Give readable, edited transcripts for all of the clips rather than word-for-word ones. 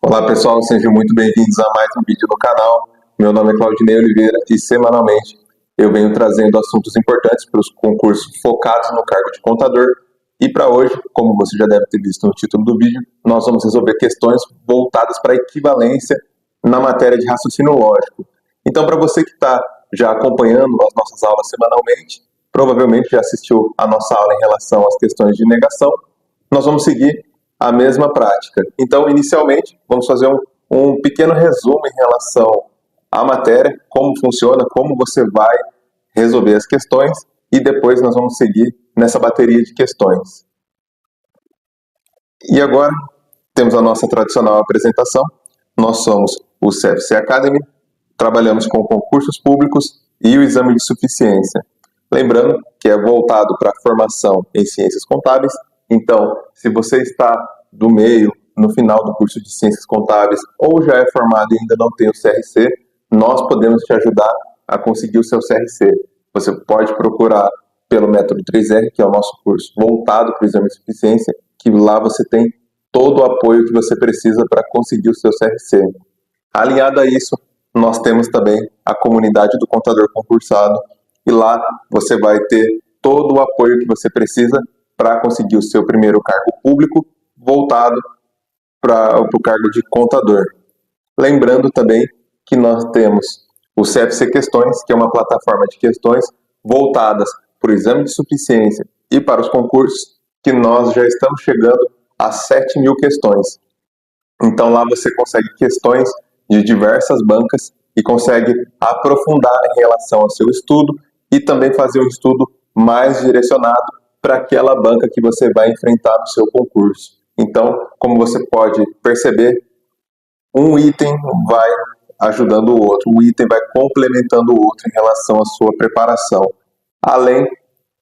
Olá pessoal, sejam muito bem-vindos a mais um vídeo no canal. Meu nome é Claudinei Oliveira e semanalmente eu venho trazendo assuntos importantes para os concursos focados no cargo de contador. E para hoje, como você já deve ter visto no título do vídeo, nós vamos resolver questões voltadas para a equivalência na matéria de raciocínio lógico. Então, para você que está já acompanhando as nossas aulas semanalmente, provavelmente já assistiu a nossa aula em relação às questões de negação, nós vamos seguir a mesma prática. Então, inicialmente, vamos fazer um pequeno resumo em relação à matéria, como funciona, como você vai resolver as questões, e depois nós vamos seguir nessa bateria de questões. E agora, temos a nossa tradicional apresentação. Nós somos o CFC Academy, trabalhamos com concursos públicos e o exame de suficiência. Lembrando que é voltado para a formação em ciências contábeis. Então, se você está do meio, no final do curso de Ciências Contábeis, ou já é formado e ainda não tem o CRC, nós podemos te ajudar a conseguir o seu CRC. Você pode procurar pelo método 3R, que é o nosso curso voltado para o exame de suficiência, que lá você tem todo o apoio que você precisa para conseguir o seu CRC. Alinhado a isso, nós temos também a comunidade do contador concursado, e lá você vai ter todo o apoio que você precisa para conseguir o seu primeiro cargo público voltado para o cargo de contador. Lembrando também que nós temos o CFC Questões, que é uma plataforma de questões voltadas para o exame de suficiência e para os concursos, que nós já estamos chegando a 7.000 questões. Então lá você consegue questões de diversas bancas e consegue aprofundar em relação ao seu estudo e também fazer um estudo mais direcionado para aquela banca que você vai enfrentar no seu concurso. Então, como você pode perceber, um item vai ajudando o outro, um item vai complementando o outro em relação à sua preparação. Além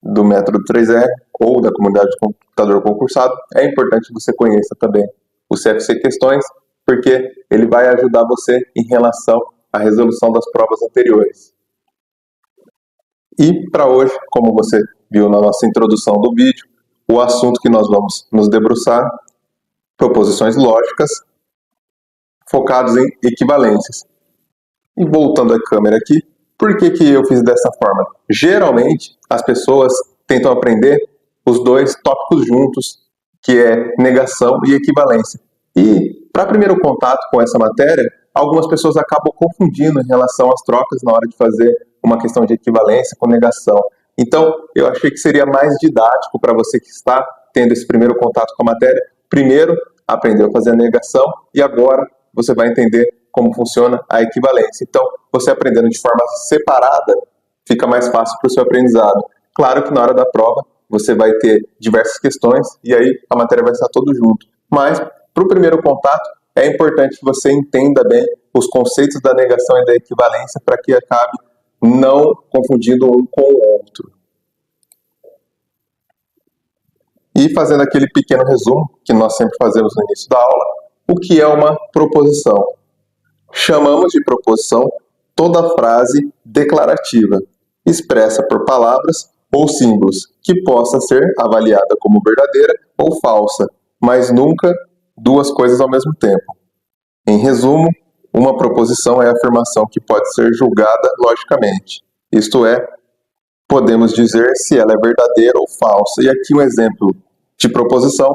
do método 3R ou da comunidade de computador concursado, é importante que você conheça também o CFC Questões, porque ele vai ajudar você em relação à resolução das provas anteriores. E para hoje, como você viu na nossa introdução do vídeo, o assunto que nós vamos nos debruçar, proposições lógicas, focados em equivalências. E voltando a câmera aqui, por que eu fiz dessa forma? Geralmente, as pessoas tentam aprender os dois tópicos juntos, que é negação e equivalência. E, para primeiro contato com essa matéria, algumas pessoas acabam confundindo em relação às trocas na hora de fazer uma questão de equivalência com negação. Então, eu achei que seria mais didático para você que está tendo esse primeiro contato com a matéria. Primeiro, aprendeu a fazer a negação e agora você vai entender como funciona a equivalência. Então, você aprendendo de forma separada, fica mais fácil para o seu aprendizado. Claro que na hora da prova, você vai ter diversas questões e aí a matéria vai estar toda junto. Mas, para o primeiro contato, é importante que você entenda bem os conceitos da negação e da equivalência para que acabe não confundindo um com o outro. E fazendo aquele pequeno resumo que nós sempre fazemos no início da aula, o que é uma proposição? Chamamos de proposição toda frase declarativa, expressa por palavras ou símbolos, que possa ser avaliada como verdadeira ou falsa, mas nunca duas coisas ao mesmo tempo. Em resumo, uma proposição é a afirmação que pode ser julgada logicamente. Isto é, podemos dizer se ela é verdadeira ou falsa. E aqui um exemplo de proposição: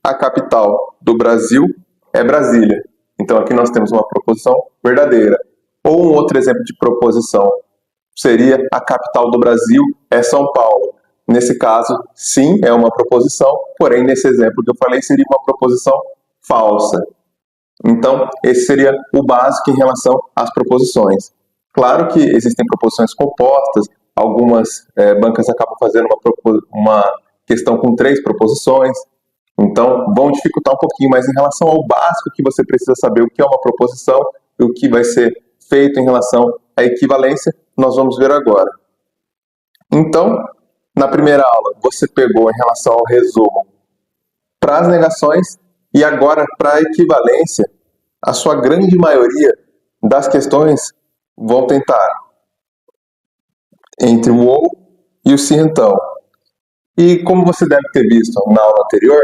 a capital do Brasil é Brasília. Então aqui nós temos uma proposição verdadeira. Ou um outro exemplo de proposição seria: a capital do Brasil é São Paulo. Nesse caso, sim, é uma proposição, porém nesse exemplo que eu falei seria uma proposição falsa. Então, esse seria o básico em relação às proposições. Claro que existem proposições compostas, algumas bancas acabam fazendo uma questão com 3 proposições, então vão dificultar um pouquinho, mas em relação ao básico que você precisa saber o que é uma proposição e o que vai ser feito em relação à equivalência, nós vamos ver agora. Então, na primeira aula, você pegou em relação ao resumo para as negações, e agora, para a equivalência, a sua grande maioria das questões vão tentar entre o ou e o se então. E como você deve ter visto na aula anterior,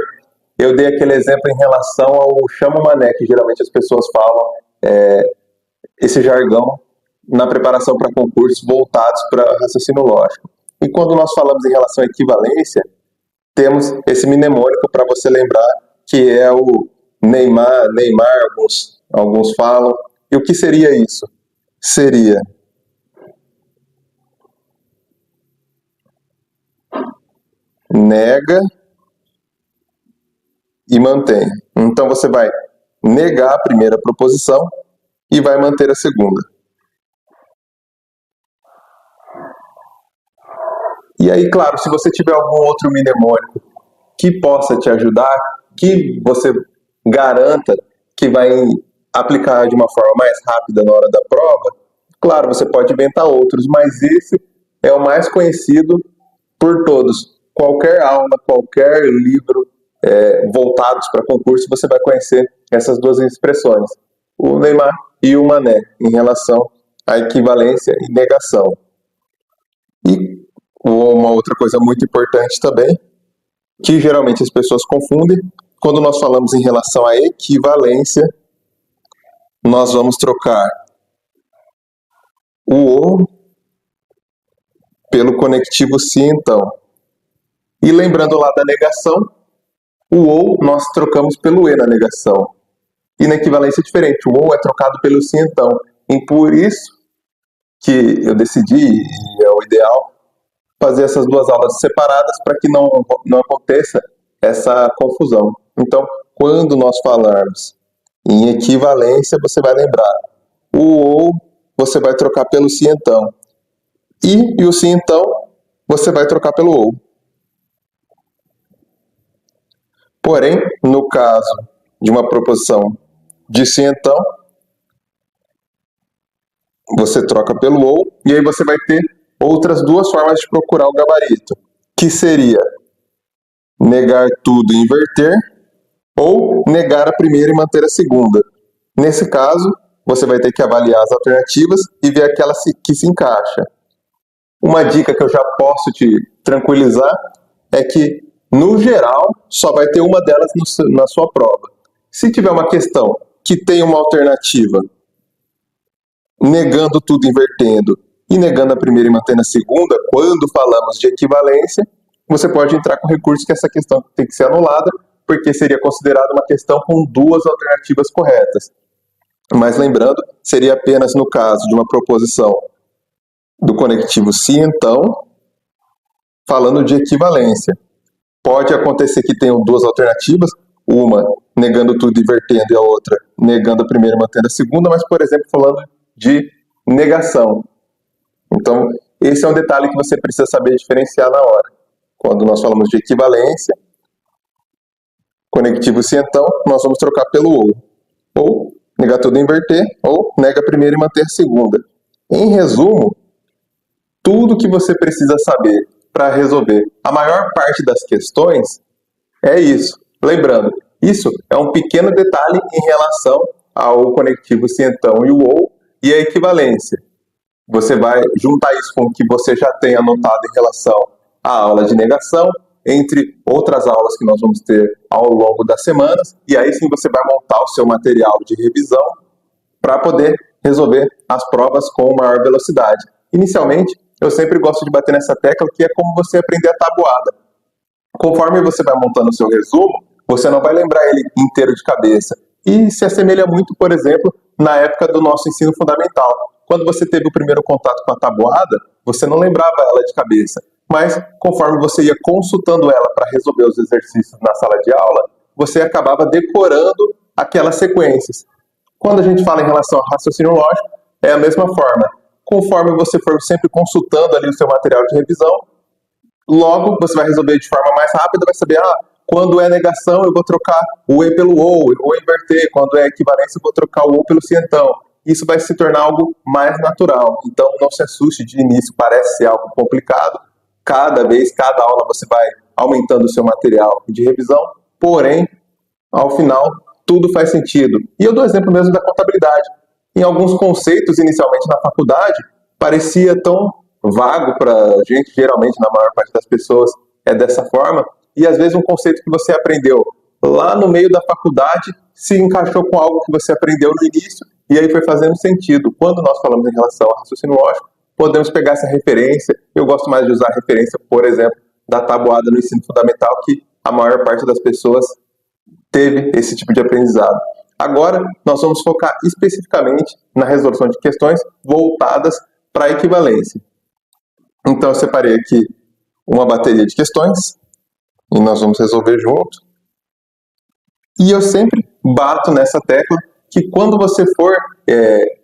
eu dei aquele exemplo em relação ao chama-mané, que geralmente as pessoas falam, esse jargão na preparação para concursos voltados para raciocínio lógico. E quando nós falamos em relação à equivalência, temos esse mnemônico para você lembrar, que é o Neymar, alguns falam. E o que seria isso? Seria nega e mantém. Então você vai negar a primeira proposição e vai manter a segunda. E aí, claro, se você tiver algum outro mnemônico que possa te ajudar, que você garanta que vai aplicar de uma forma mais rápida na hora da prova, claro, você pode inventar outros, mas esse é o mais conhecido por todos. Qualquer aula, qualquer livro voltados para concurso, você vai conhecer essas duas expressões, o Neymar e o Mané, em relação à equivalência e negação. E uma outra coisa muito importante também, que geralmente as pessoas confundem, quando nós falamos em relação à equivalência, nós vamos trocar o ou pelo conectivo se então. E lembrando lá da negação, o ou nós trocamos pelo e na negação. E na equivalência é diferente, o ou é trocado pelo se então. E por isso que eu decidi, e é o ideal, fazer essas duas aulas separadas para que não aconteça essa confusão. Então, quando nós falarmos em equivalência, você vai lembrar, o ou você vai trocar pelo se então. E o se então, você vai trocar pelo ou. Porém, no caso de uma proposição de se então, você troca pelo ou, e aí você vai ter outras duas formas de procurar o gabarito, que seria negar tudo e inverter, ou negar a primeira e manter a segunda. Nesse caso, você vai ter que avaliar as alternativas e ver aquela que se encaixa. Uma dica que eu já posso te tranquilizar é que, no geral, só vai ter uma delas na sua prova. Se tiver uma questão que tem uma alternativa negando tudo, invertendo, e negando a primeira e mantendo a segunda, quando falamos de equivalência, você pode entrar com recurso que essa questão tem que ser anulada, porque seria considerada uma questão com duas alternativas corretas. Mas lembrando, seria apenas no caso de uma proposição do conectivo se então, falando de equivalência. Pode acontecer que tenham duas alternativas, uma negando tudo e invertendo e a outra negando a primeira e mantendo a segunda, mas, por exemplo, falando de negação. Então, esse é um detalhe que você precisa saber diferenciar na hora. Quando nós falamos de equivalência, conectivo se então, nós vamos trocar pelo ou. Ou negar tudo e inverter, ou nega a primeira e manter a segunda. Em resumo, tudo que você precisa saber para resolver a maior parte das questões é isso. Lembrando, isso é um pequeno detalhe em relação ao conectivo se então e o ou e a equivalência. Você vai juntar isso com o que você já tem anotado em relação à aula de negação, entre outras aulas que nós vamos ter ao longo das semanas, e aí sim você vai montar o seu material de revisão para poder resolver as provas com maior velocidade. Inicialmente, eu sempre gosto de bater nessa tecla, que é como você aprender a tabuada. Conforme você vai montando o seu resumo, você não vai lembrar ele inteiro de cabeça. E se assemelha muito, por exemplo, na época do nosso ensino fundamental. Quando você teve o primeiro contato com a tabuada, você não lembrava ela de cabeça. Mas, conforme você ia consultando ela para resolver os exercícios na sala de aula, você acabava decorando aquelas sequências. Quando a gente fala em relação ao raciocínio lógico, é a mesma forma. Conforme você for sempre consultando ali o seu material de revisão, logo você vai resolver de forma mais rápida, vai saber, quando é negação eu vou trocar o e pelo ou inverter, quando é equivalência eu vou trocar o ou pelo se então. Isso vai se tornar algo mais natural. Então não se assuste de início, parece ser algo complicado. Cada vez, cada aula você vai aumentando o seu material de revisão, porém, ao final, tudo faz sentido. E eu dou exemplo mesmo da contabilidade. Em alguns conceitos, inicialmente na faculdade, parecia tão vago para a gente, geralmente na maior parte das pessoas é dessa forma, e às vezes um conceito que você aprendeu lá no meio da faculdade se encaixou com algo que você aprendeu no início e aí foi fazendo sentido. Quando nós falamos em relação ao raciocínio lógico, podemos pegar essa referência. Eu gosto mais de usar a referência, por exemplo, da tabuada no ensino fundamental, que a maior parte das pessoas teve esse tipo de aprendizado. Agora, nós vamos focar especificamente na resolução de questões voltadas para a equivalência. Então, eu separei aqui uma bateria de questões e nós vamos resolver junto. E eu sempre bato nessa tecla que quando você for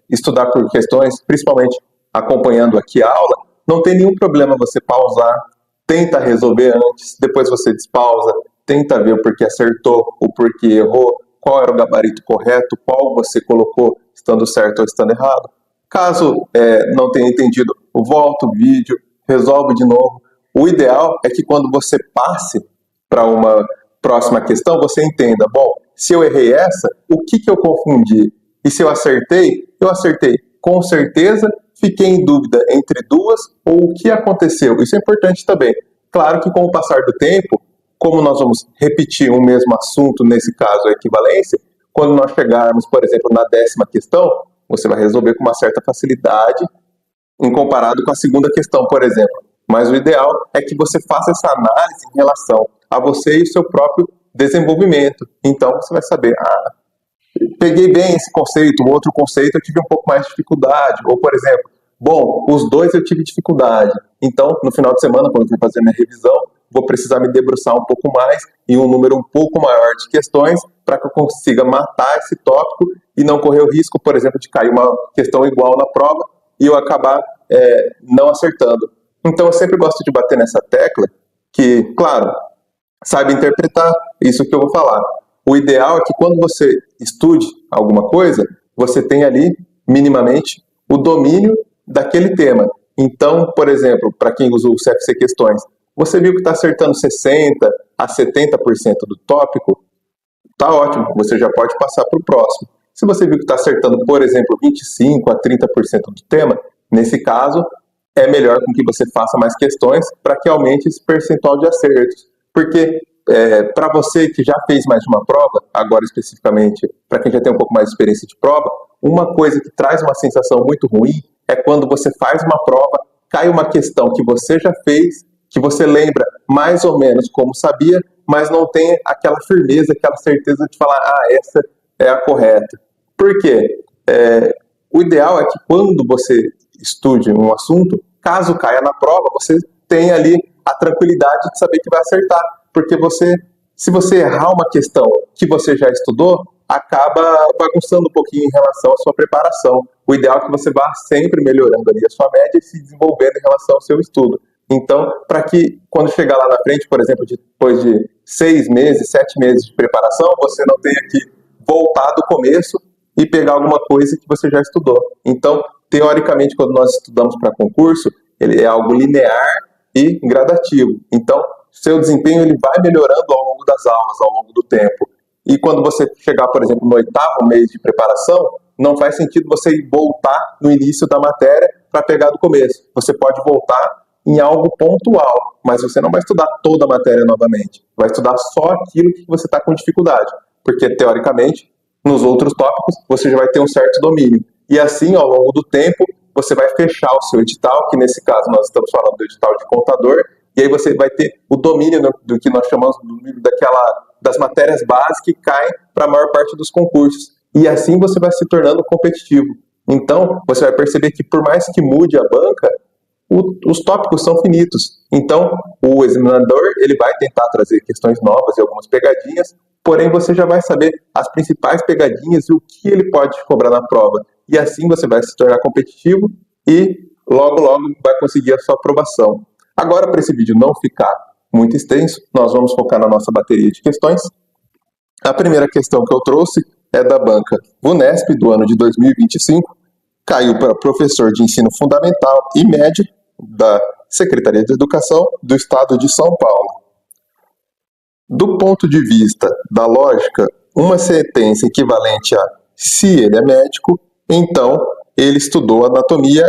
estudar por questões, principalmente acompanhando aqui a aula, não tem nenhum problema você pausar, tenta resolver antes, depois você despausa, tenta ver o porquê acertou, o porquê errou, qual era o gabarito correto, qual você colocou estando certo ou estando errado. Caso não tenha entendido, volta o vídeo, resolve de novo. O ideal é que quando você passe para uma próxima questão, você entenda, bom, se eu errei essa, o que eu confundi? E se eu acertei com certeza, fiquei em dúvida entre duas, ou o que aconteceu? Isso é importante também. Claro que com o passar do tempo, como nós vamos repetir um mesmo assunto, nesse caso a equivalência, quando nós chegarmos, por exemplo, na 10ª questão, você vai resolver com uma certa facilidade, em comparado com a segunda questão, por exemplo. Mas o ideal é que você faça essa análise em relação a você e o seu próprio desenvolvimento. Então, você vai saber, peguei bem esse conceito, o outro conceito eu tive um pouco mais de dificuldade. Ou, por exemplo, bom, os dois eu tive dificuldade. Então, no final de semana, quando eu for fazer minha revisão, vou precisar me debruçar um pouco mais em um número um pouco maior de questões para que eu consiga matar esse tópico e não correr o risco, por exemplo, de cair uma questão igual na prova e eu acabar não acertando. Então, eu sempre gosto de bater nessa tecla que, claro, saiba interpretar isso que eu vou falar. O ideal é que quando você estude alguma coisa, você tenha ali, minimamente, o domínio daquele tema. Então, por exemplo, para quem usa o CFC Questões, você viu que está acertando 60% a 70% do tópico, tá ótimo, você já pode passar para o próximo. Se você viu que está acertando, por exemplo, 25% a 30% do tema, nesse caso, é melhor com que você faça mais questões para que aumente esse percentual de acertos. Porque para você que já fez mais de uma prova, agora especificamente para quem já tem um pouco mais de experiência de prova, uma coisa que traz uma sensação muito ruim é quando você faz uma prova, cai uma questão que você já fez, que você lembra mais ou menos como sabia, mas não tem aquela firmeza, aquela certeza de falar, essa é a correta. Por quê? O ideal é que quando você estude um assunto, caso caia na prova, você tenha ali a tranquilidade de saber que vai acertar. Porque se você errar uma questão que você já estudou, acaba bagunçando um pouquinho em relação à sua preparação. O ideal é que você vá sempre melhorando ali a sua média e se desenvolvendo em relação ao seu estudo. Então, para que quando chegar lá na frente, por exemplo, depois de 6 meses, 7 meses de preparação, você não tenha que voltar do começo e pegar alguma coisa que você já estudou. Então, teoricamente, quando nós estudamos para concurso, ele é algo linear e gradativo. Então, seu desempenho ele vai melhorando ao longo das aulas, ao longo do tempo. E quando você chegar, por exemplo, no 8º mês de preparação, não faz sentido você voltar no início da matéria para pegar do começo. Você pode voltar em algo pontual, mas você não vai estudar toda a matéria novamente. Vai estudar só aquilo que você está com dificuldade. Porque, teoricamente, nos outros tópicos, você já vai ter um certo domínio. E assim, ao longo do tempo, você vai fechar o seu edital, que nesse caso nós estamos falando do edital de contador, e aí você vai ter o domínio do que nós chamamos das matérias básicas que caem para a maior parte dos concursos. E assim você vai se tornando competitivo. Então, você vai perceber que por mais que mude a banca, os tópicos são finitos. Então, o examinador ele vai tentar trazer questões novas e algumas pegadinhas, porém você já vai saber as principais pegadinhas e o que ele pode cobrar na prova. E assim você vai se tornar competitivo e logo, logo vai conseguir a sua aprovação. Agora, para esse vídeo não ficar muito extenso, nós vamos focar na nossa bateria de questões. A primeira questão que eu trouxe é da banca VUNESP, do ano de 2025. Caiu para professor de ensino fundamental e médio da Secretaria de Educação do Estado de São Paulo. Do ponto de vista da lógica, uma sentença equivalente a se ele é médico, então ele estudou anatomia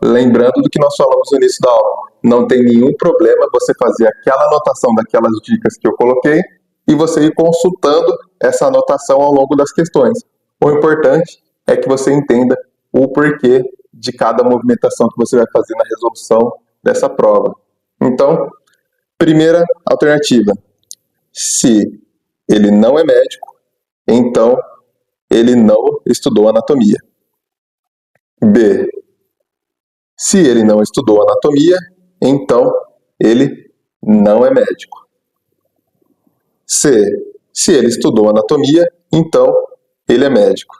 Lembrando do que nós falamos no início da aula, não tem nenhum problema você fazer aquela anotação daquelas dicas que eu coloquei e você ir consultando essa anotação ao longo das questões. O importante é que você entenda o porquê de cada movimentação que você vai fazer na resolução dessa prova. Então, primeira alternativa, se ele não é médico, então ele não estudou anatomia. B, se ele não estudou anatomia, então ele não é médico. C, se ele estudou anatomia, então ele é médico.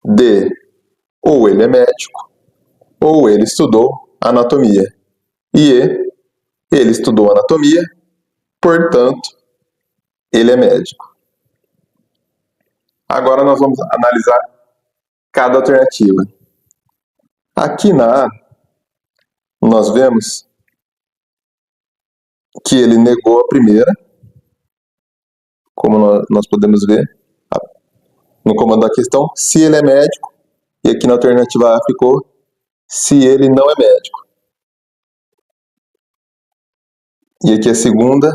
D, ou ele é médico, ou ele estudou anatomia. E E, ele estudou anatomia, portanto, ele é médico. Agora nós vamos analisar cada alternativa. Aqui na A, nós vemos que ele negou a primeira, como nós podemos ver no comando da questão, se ele é médico, e aqui na alternativa A ficou se ele não é médico. E aqui a segunda,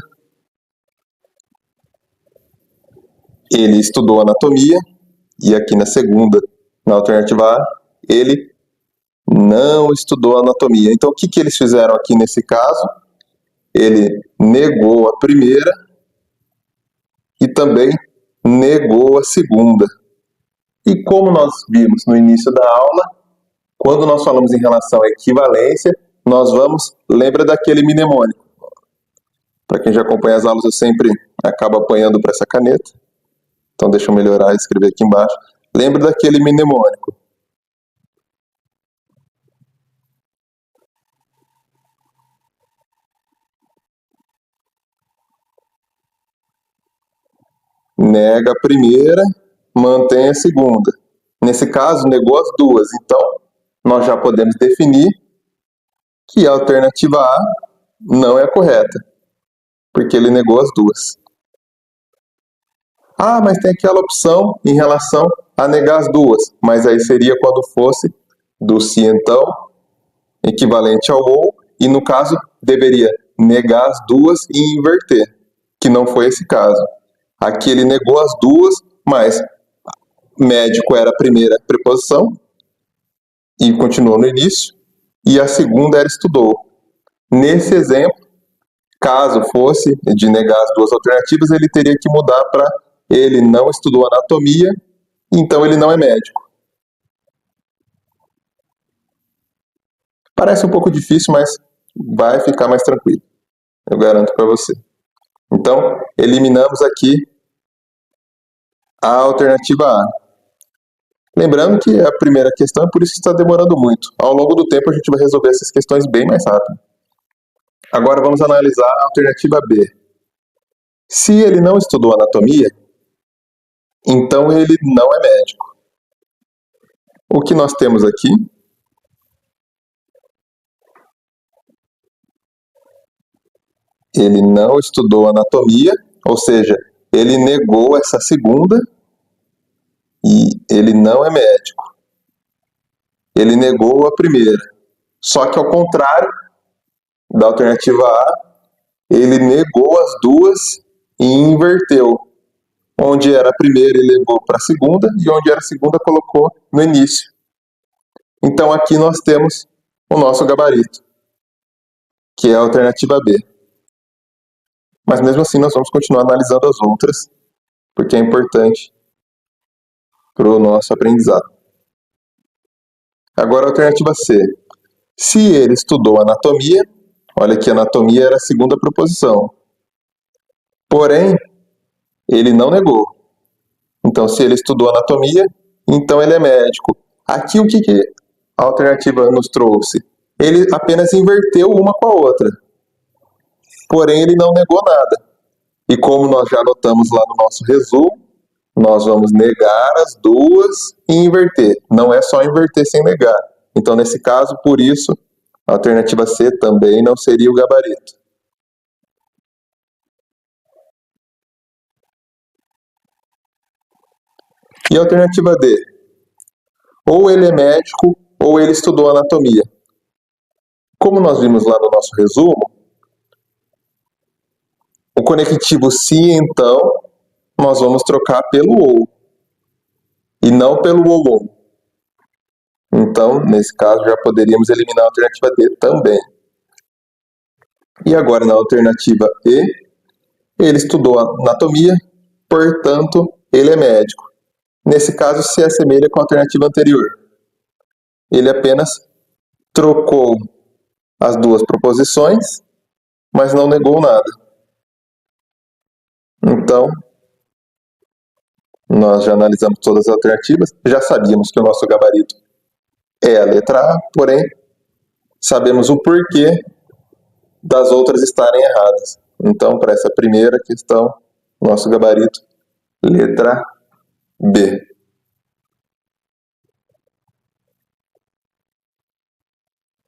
ele estudou anatomia, e aqui na segunda, na alternativa A, ele não estudou anatomia. Então, o que eles fizeram aqui nesse caso? Ele negou a primeira e também negou a segunda. E como nós vimos no início da aula, quando nós falamos em relação à equivalência, nós lembra daquele mnemônico. Para quem já acompanha as aulas, eu sempre acabo apanhando para essa caneta. Então, deixa eu melhorar e escrever aqui embaixo. Lembra daquele mnemônico. Nega a primeira, mantém a segunda. Nesse caso, negou as duas. Então, nós já podemos definir que a alternativa A não é a correta, porque ele negou as duas. Ah, mas tem aquela opção em relação a negar as duas, mas aí seria quando fosse do se então, equivalente ao ou, e no caso deveria negar as duas e inverter, que não foi esse caso. Aqui ele negou as duas, mas médico era a primeira preposição, e continuou no início, e a segunda era estudou. Nesse exemplo, caso fosse de negar as duas alternativas, ele teria que mudar para ele não estudou anatomia, então ele não é médico. Parece um pouco difícil, mas vai ficar mais tranquilo. Eu garanto para você. Então, eliminamos aqui a alternativa A. Lembrando que é a primeira questão, é por isso que está demorando muito. Ao longo do tempo, a gente vai resolver essas questões bem mais rápido. Agora, vamos analisar a alternativa B. Se ele não estudou anatomia, então ele não é médico. O que nós temos aqui? Ele não estudou anatomia, ou seja, ele negou essa segunda e ele não é médico. Ele negou a primeira. Só que ao contrário da alternativa A, ele negou as duas e inverteu. Onde era a primeira, ele levou para a segunda, e onde era a segunda, colocou no início. Então aqui nós temos o nosso gabarito, que é a alternativa B. Mas mesmo assim nós vamos continuar analisando as outras, porque é importante para o nosso aprendizado. Agora a alternativa C. Se ele estudou anatomia, olha que anatomia era a segunda proposição. Porém, ele não negou. Então, se ele estudou anatomia, então ele é médico. Aqui o que a alternativa nos trouxe? Ele apenas inverteu uma com a outra. Porém, ele não negou nada. E como nós já anotamos lá no nosso resumo, nós vamos negar as duas e inverter. Não é só inverter sem negar. Então, nesse caso, por isso, a alternativa C também não seria o gabarito. E a alternativa D? Ou ele é médico, ou ele estudou anatomia. Como nós vimos lá no nosso resumo, o conectivo se, então, nós vamos trocar pelo ou, e não pelo ou. Então, nesse caso, já poderíamos eliminar a alternativa D também. E agora, na alternativa E, ele estudou anatomia, portanto, ele é médico. Nesse caso, se assemelha com a alternativa anterior. Ele apenas trocou as duas proposições, mas não negou nada. Então, nós já analisamos todas as alternativas, já sabíamos que o nosso gabarito é a letra A, porém, sabemos o porquê das outras estarem erradas. Então, para essa primeira questão, nosso gabarito, letra B.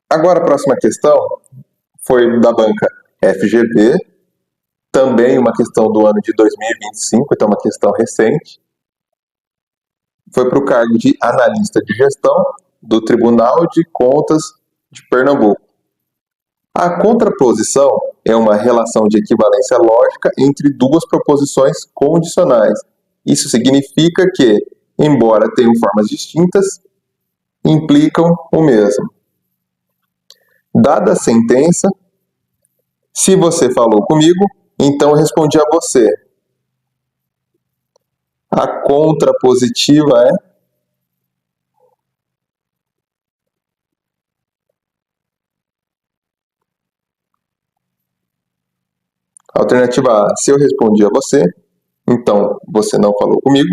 Agora, a próxima questão foi da banca FGV, também uma questão do ano de 2025, então uma questão recente. Foi para o cargo de analista de gestão do Tribunal de Contas de Pernambuco. A contraposição é uma relação de equivalência lógica entre duas proposições condicionais. Isso significa que, embora tenham formas distintas, implicam o mesmo. Dada a sentença, se você falou comigo, então eu respondi a você. A contrapositiva é alternativa A, se eu respondi a você, então você não falou comigo.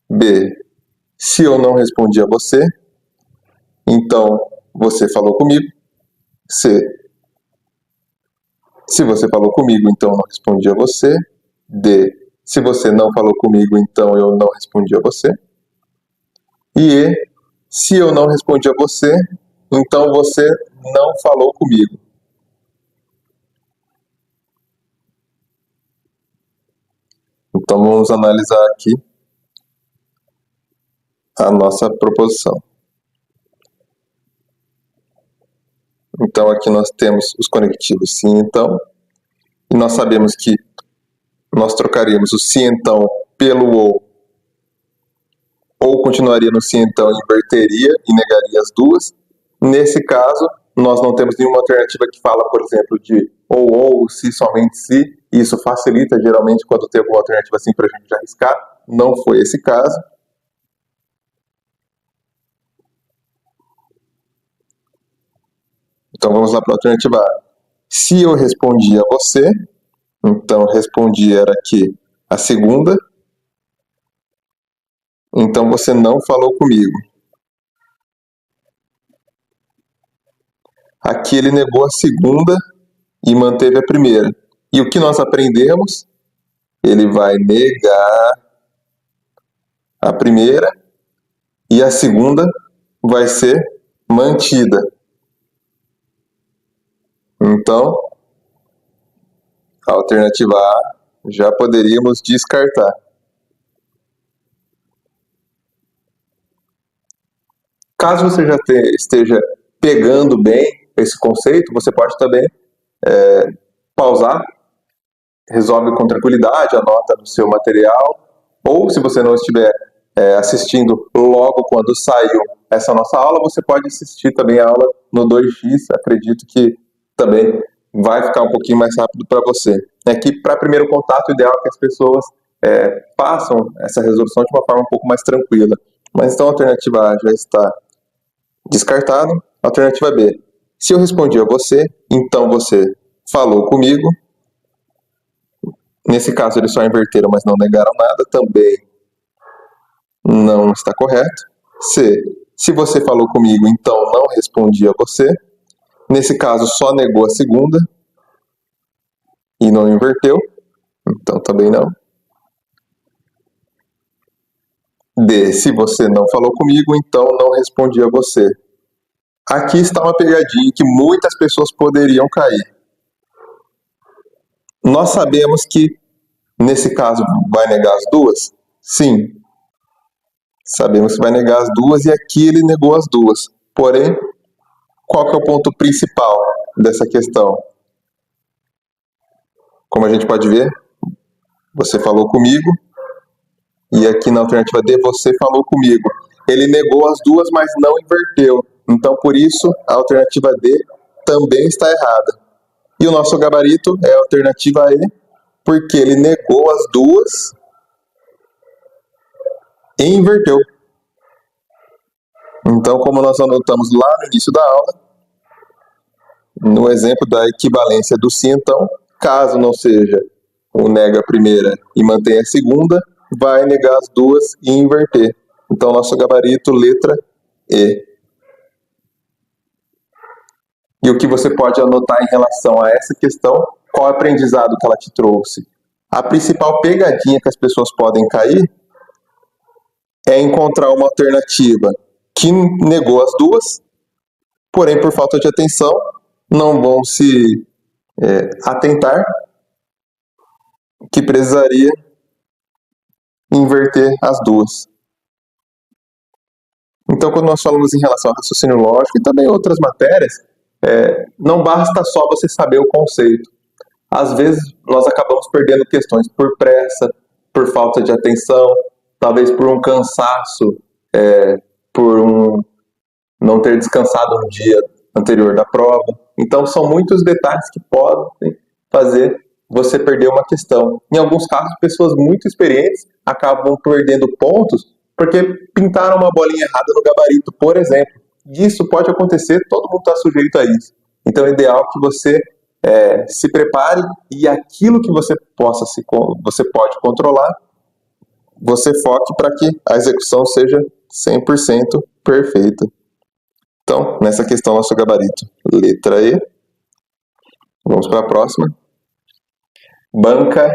B, se eu não respondi a você, então você falou comigo. C, se você falou comigo, então eu não respondi a você. D, se você não falou comigo, então eu não respondi a você. E E, se eu não respondi a você, então você não falou comigo. Então vamos analisar aqui a nossa proposição. Então aqui nós temos os conectivos sim, então, e nós sabemos que nós trocaríamos o sim, então, pelo ou continuaria no sim, então, inverteria e negaria as duas. Nesse caso, nós não temos nenhuma alternativa que fala, por exemplo, de ou, se, somente se. Isso facilita, geralmente, quando tem alguma alternativa assim para a gente arriscar. Não foi esse caso. Então, vamos lá para a alternativa A. Se eu respondi a você, então, respondi era aqui a segunda. Então, você não falou comigo. Aqui ele negou a segunda e manteve a primeira. E o que nós aprendemos? Ele vai negar a primeira e a segunda vai ser mantida. Então, a alternativa A já poderíamos descartar. Caso você já esteja pegando bem esse conceito, você pode também pausar, resolve com tranquilidade, anota no seu material, ou se você não estiver assistindo logo quando saiu essa nossa aula, você pode assistir também a aula no 2x, acredito que também vai ficar um pouquinho mais rápido para você. É que para primeiro contato, o ideal é que as pessoas façam essa resolução de uma forma um pouco mais tranquila. Mas então a alternativa A já está descartada. Alternativa B. Se eu respondi a você, então você falou comigo. Nesse caso, eles só inverteram, mas não negaram nada. Também não está correto. C. Se você falou comigo, então não respondi a você. Nesse caso, só negou a segunda e não inverteu. Então, também não. D. Se você não falou comigo, então não respondi a você. Aqui está uma pegadinha que muitas pessoas poderiam cair. Nós sabemos que, nesse caso, vai negar as duas? Sim. Sabemos que vai negar as duas e aqui ele negou as duas. Porém, qual que é o ponto principal dessa questão? Como a gente pode ver, você falou comigo, e aqui na alternativa D, você falou comigo. Ele negou as duas, mas não inverteu. Então, por isso, a alternativa D também está errada. E o nosso gabarito é a alternativa E, porque ele negou as duas e inverteu. Então, como nós anotamos lá no início da aula, no exemplo da equivalência do se então, caso não seja o nega a primeira e mantenha a segunda, vai negar as duas e inverter. Então, nosso gabarito, letra E. E o que você pode anotar em relação a essa questão, qual é o aprendizado que ela te trouxe? A principal pegadinha que as pessoas podem cair é encontrar uma alternativa que negou as duas, porém, por falta de atenção, não vão se atentar que precisaria inverter as duas. Então, quando nós falamos em relação ao raciocínio lógico e também outras matérias, não basta só você saber o conceito. Às vezes, nós acabamos perdendo questões por pressa, por falta de atenção, talvez por um cansaço, por não ter descansado no dia anterior da prova. Então, são muitos detalhes que podem fazer você perder uma questão. Em alguns casos, pessoas muito experientes acabam perdendo pontos porque pintaram uma bolinha errada no gabarito, por exemplo. Isso pode acontecer, todo mundo está sujeito a isso. Então, é ideal que você se prepare e aquilo que você pode controlar, você foque para que a execução seja 100% perfeita. Então, nessa questão, nosso gabarito, letra E. Vamos para a próxima. Banca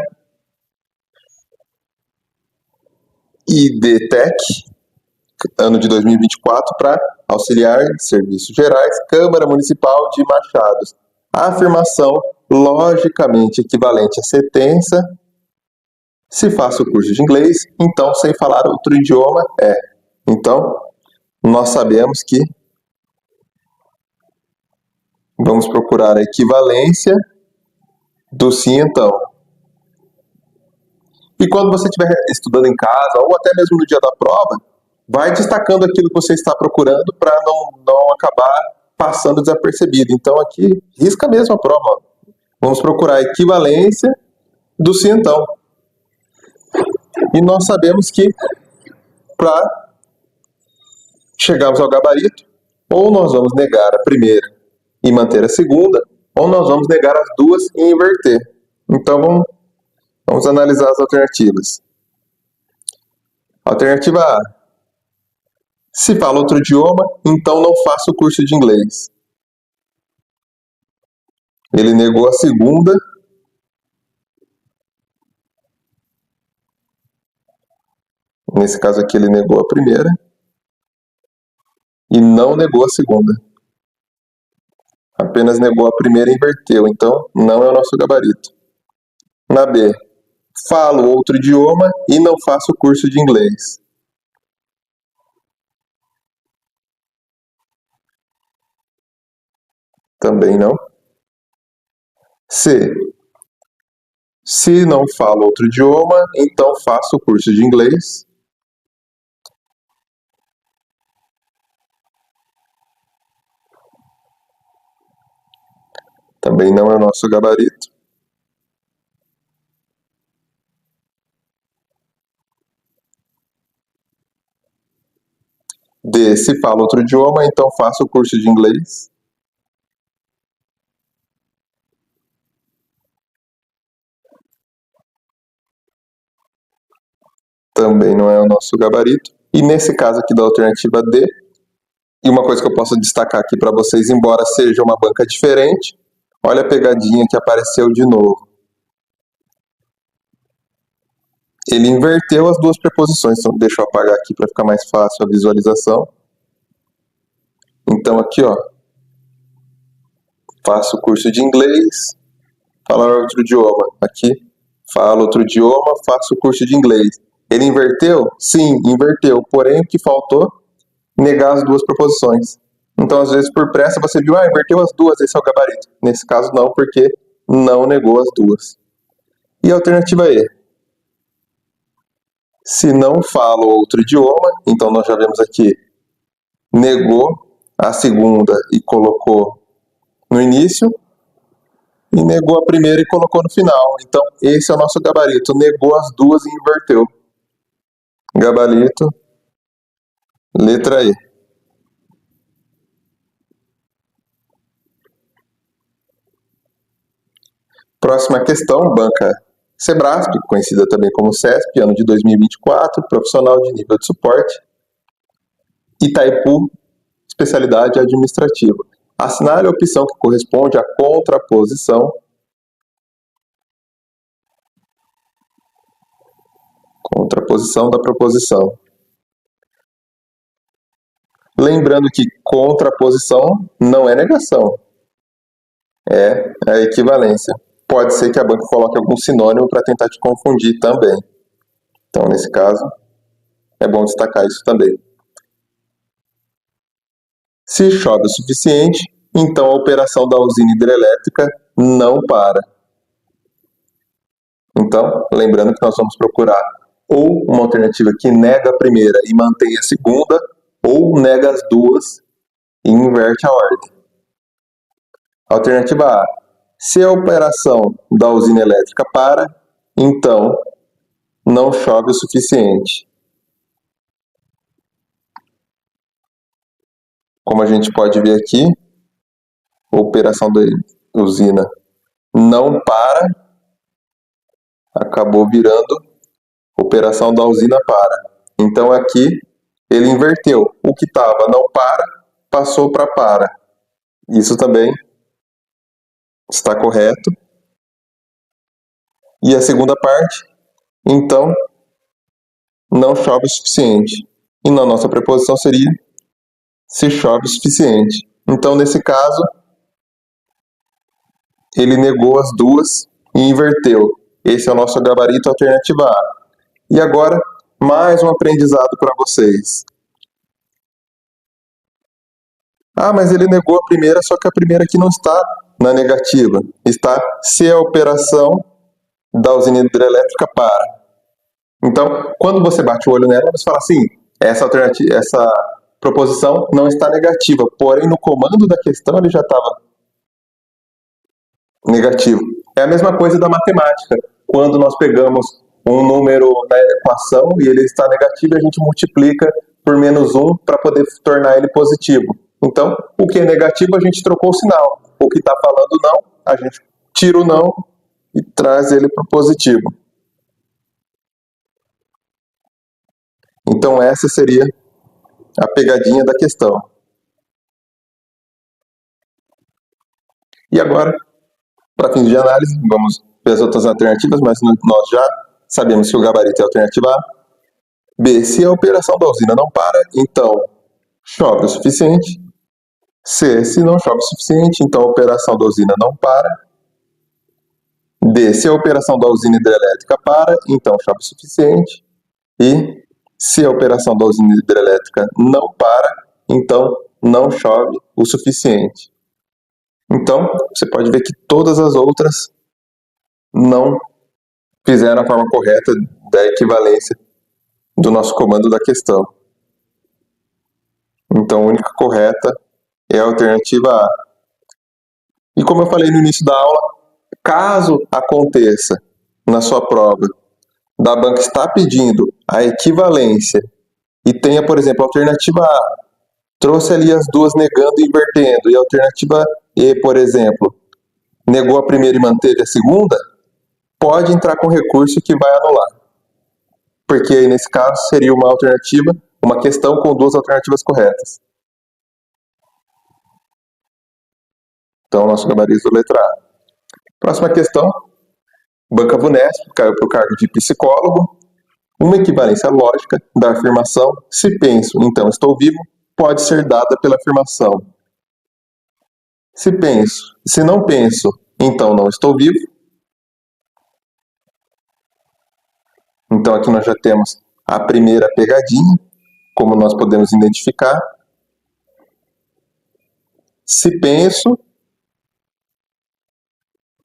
IDTEC, ano de 2024, para auxiliar de serviços gerais, Câmara Municipal de Machados. A afirmação logicamente equivalente à sentença, se faço o curso de inglês, então sem falar outro idioma é. Então, nós sabemos que vamos procurar a equivalência do sim então. E quando você estiver estudando em casa, ou até mesmo no dia da prova, vai destacando aquilo que você está procurando para não acabar passando desapercebido. Então aqui, risca mesmo a prova. Vamos procurar a equivalência do sim então. E nós sabemos que para chegarmos ao gabarito, ou nós vamos negar a primeira e manter a segunda, ou nós vamos negar as duas e inverter. Então vamos analisar as alternativas. Alternativa A. Se fala outro idioma, então não faça o curso de inglês. Ele negou a segunda. Nesse caso aqui ele negou a primeira. E não negou a segunda. Apenas negou a primeira e inverteu. Então não é o nosso gabarito. Na B. Falo outro idioma e não faço o curso de inglês. Também não. C. Se não falo outro idioma, então faço o curso de inglês. Também não é o nosso gabarito. D. Se falo outro idioma, então faço o curso de inglês. Também não é o nosso gabarito. E nesse caso aqui da alternativa D, e uma coisa que eu posso destacar aqui para vocês, embora seja uma banca diferente, olha a pegadinha que apareceu de novo. Ele inverteu as duas preposições, então deixa eu apagar aqui para ficar mais fácil a visualização. Então aqui, ó, faço o curso de inglês, falar outro idioma. Aqui, falo outro idioma, faço o curso de inglês. Ele inverteu? Sim, inverteu. Porém, o que faltou? Negar as duas proposições. Então, às vezes, por pressa, você viu, inverteu as duas, esse é o gabarito. Nesse caso, não, porque não negou as duas. E a alternativa E? Se não fala outro idioma, então nós já vemos aqui, negou a segunda e colocou no início, e negou a primeira e colocou no final. Então, esse é o nosso gabarito. Negou as duas e inverteu. Gabarito, letra E. Próxima questão, banca Sebrasp, conhecida também como CESP, ano de 2024, profissional de nível de suporte. Itaipu, especialidade administrativa. Assinale a opção que corresponde à contraposição. Contraposição da proposição. Lembrando que contraposição não é negação, é a equivalência. Pode ser que a banca coloque algum sinônimo para tentar te confundir também. Então, nesse caso, é bom destacar isso também. Se chove o suficiente, então a operação da usina hidrelétrica não para. Então, lembrando que nós vamos procurar ou uma alternativa que nega a primeira e mantém a segunda, ou nega as duas e inverte a ordem. Alternativa A. Se a operação da usina elétrica para, então não chove o suficiente. Como a gente pode ver aqui, a operação da usina não para, acabou virando operação da usina para. Então aqui ele inverteu. O que estava não para, passou para. Isso também está correto. E a segunda parte, então, não chove o suficiente. E na nossa preposição seria se chove o suficiente. Então, nesse caso, ele negou as duas e inverteu. Esse é o nosso gabarito, alternativa A. E agora, mais um aprendizado para vocês. Mas ele negou a primeira, só que a primeira aqui não está na negativa. Está se a operação da usina hidrelétrica para. Então, quando você bate o olho nela, você fala assim, essa proposição não está negativa, porém no comando da questão ele já estava negativo. É a mesma coisa da matemática. Quando nós pegamos um número na equação e ele está negativo, a gente multiplica por -1 para poder tornar ele positivo. Então, o que é negativo, a gente trocou o sinal. O que está falando não, a gente tira o não e traz ele para o positivo. Então, essa seria a pegadinha da questão. E agora, para fins de análise, vamos ver as outras alternativas, mas nós já sabemos que o gabarito é a alternativa A. B. Se a operação da usina não para, então chove o suficiente. C. Se não chove o suficiente, então a operação da usina não para. D. Se a operação da usina hidrelétrica para, então chove o suficiente. E se a operação da usina hidrelétrica não para, então não chove o suficiente. Então, você pode ver que todas as outras não fizeram a forma correta da equivalência do nosso comando da questão. Então, a única correta é a alternativa A. E como eu falei no início da aula, caso aconteça na sua prova da banca estar pedindo a equivalência e tenha, por exemplo, a alternativa A, trouxe ali as duas negando e invertendo, e a alternativa E, por exemplo, negou a primeira e manteve a segunda, pode entrar com recurso que vai anular. Porque aí, nesse caso, seria uma alternativa, uma questão com duas alternativas corretas. Então, nosso gabarito letra A. Próxima questão. Banca Vunesp caiu para o cargo de psicólogo. Uma equivalência lógica da afirmação se penso, então estou vivo, pode ser dada pela afirmação se penso, se não penso, então não estou vivo. Então aqui nós já temos a primeira pegadinha, como nós podemos identificar. Se penso,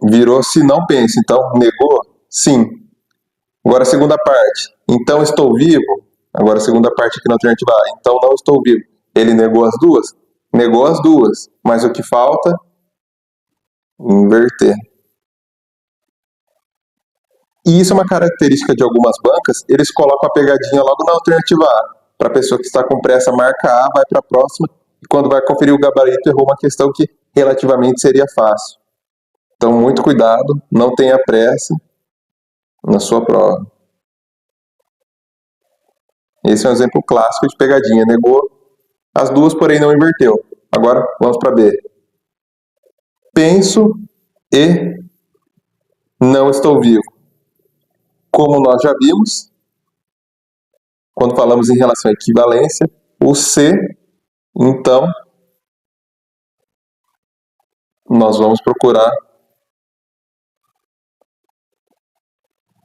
virou se não penso. Então, negou? Sim. Agora a segunda parte. Então estou vivo? Agora a segunda parte aqui na alternativa A. Então não estou vivo. Ele negou as duas? Negou as duas. Mas o que falta? Inverter. E isso é uma característica de algumas bancas. Eles colocam a pegadinha logo na alternativa A. Para a pessoa que está com pressa, marca A, vai para a próxima. E quando vai conferir o gabarito, errou uma questão que relativamente seria fácil. Então, muito cuidado. Não tenha pressa na sua prova. Esse é um exemplo clássico de pegadinha. Negou as duas, porém não inverteu. Agora, vamos para B. Penso e não estou vivo. Como nós já vimos, quando falamos em relação à equivalência, o se, então, nós vamos procurar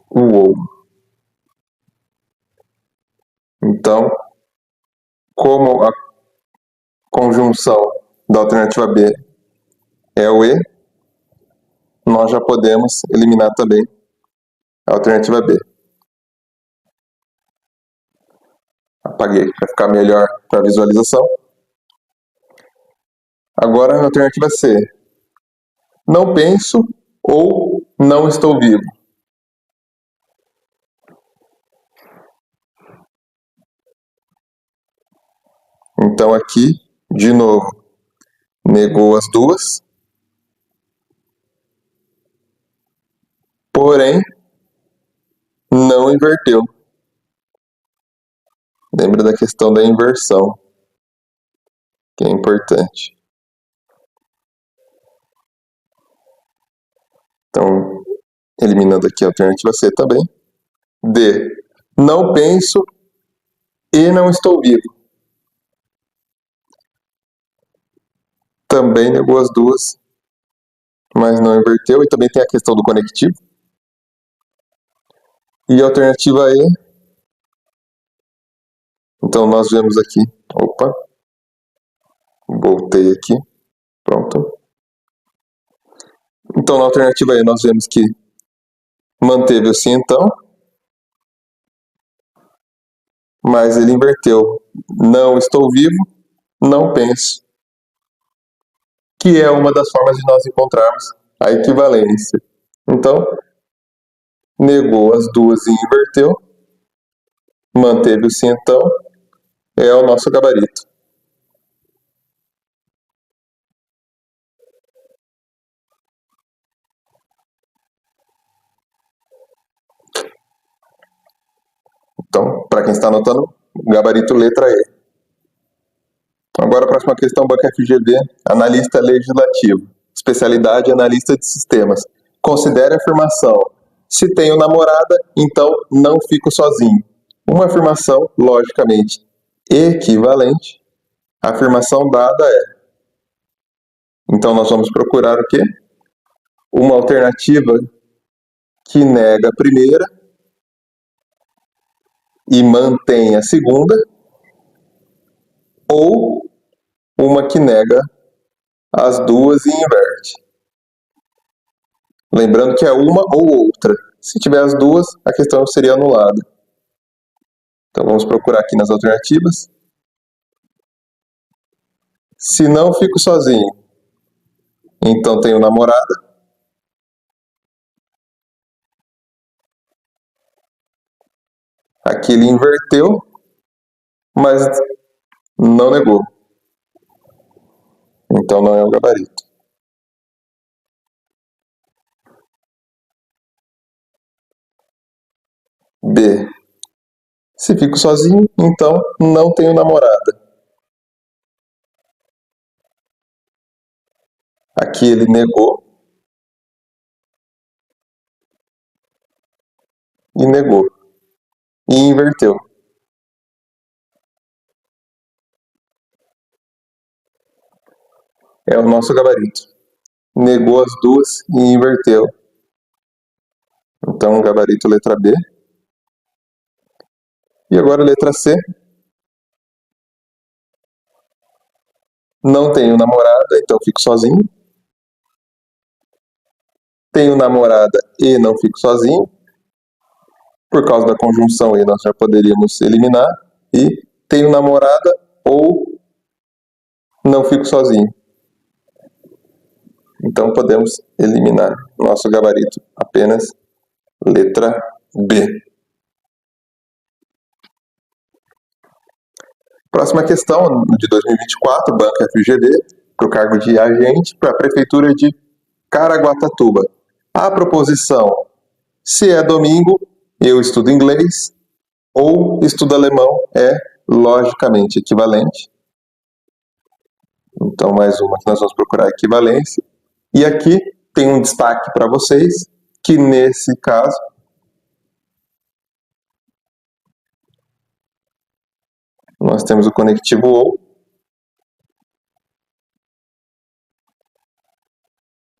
o ou. Então, como a conjunção da alternativa B é o e, nós já podemos eliminar também a alternativa B. Apaguei para ficar melhor para a visualização. Agora, na alternativa C. Não penso ou não estou vivo. Então, aqui, de novo, negou as duas. Porém, não inverteu. Lembra da questão da inversão, que é importante. Então, eliminando aqui a alternativa C também. D. Não penso e não estou vivo. Também negou as duas, mas não inverteu. E também tem a questão do conectivo. E a alternativa E. Então, nós vemos aqui. Opa. Voltei aqui. Pronto. Então, na alternativa E, nós vemos que manteve o sim, então. Mas ele inverteu. Não estou vivo, não penso. Que é uma das formas de nós encontrarmos a equivalência. Então, negou as duas e inverteu. Manteve o sim, então. É o nosso gabarito. Então, para quem está anotando, gabarito letra E. Agora a próxima questão, banco FGV, analista legislativo. Especialidade, analista de sistemas. Considere a afirmação. Se tenho namorada, então não fico sozinho. Uma afirmação, logicamente, equivalente. A afirmação dada é. Então nós vamos procurar o quê? Uma alternativa que nega a primeira e mantém a segunda, ou uma que nega as duas e inverte. Lembrando que é uma ou outra. Se tiver as duas, a questão seria anulada. Então vamos procurar aqui nas alternativas. Se não fico sozinho, então tenho namorada. Aqui ele inverteu, mas não negou. Então não é o gabarito. B. Se fico sozinho, então não tenho namorada. Aqui ele negou e negou. E inverteu. É o nosso gabarito. Negou as duas e inverteu. Então, gabarito letra B. E agora letra C. Não tenho namorada, então fico sozinho. Tenho namorada e não fico sozinho. Por causa da conjunção aí, nós já poderíamos eliminar. E tenho namorada ou não fico sozinho. Então podemos eliminar nosso gabarito apenas letra B. Próxima questão, de 2024, Banco FGV, para o cargo de agente para a Prefeitura de Caraguatatuba. A proposição: se é domingo, eu estudo inglês, ou estudo alemão, é logicamente equivalente. Então, mais uma que nós vamos procurar equivalência. E aqui tem um destaque para vocês, que nesse caso, nós temos o conectivo ou,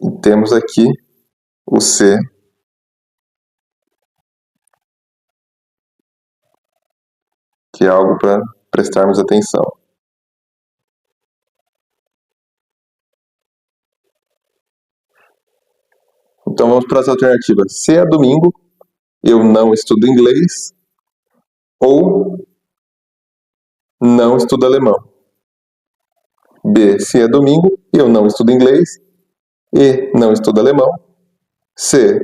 e temos aqui o se, que é algo para prestarmos atenção. Então vamos para as alternativas. Se é domingo, eu não estudo inglês, ou não estudo alemão. B, se é domingo, eu não estudo inglês e não estudo alemão. C,